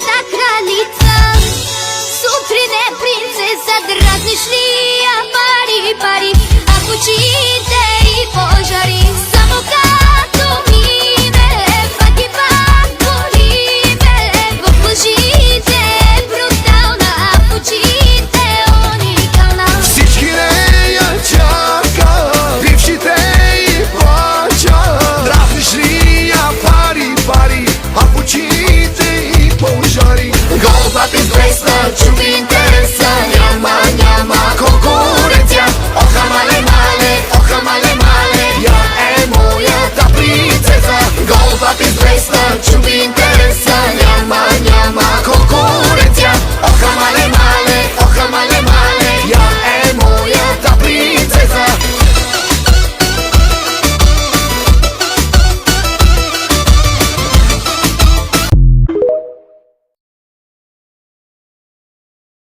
черната кралица. Сутрин е принцеса, дразниш ли я? Пари, пари, а в очите и пожари. Само като име, пак и пак боли ме. В лъжите е брутална, а в очите уникална. Всички нея чакат, бившите и плачат. Дразниш ли я? Пари, пари, а в очите и пожари. Голата ти сблесна, чука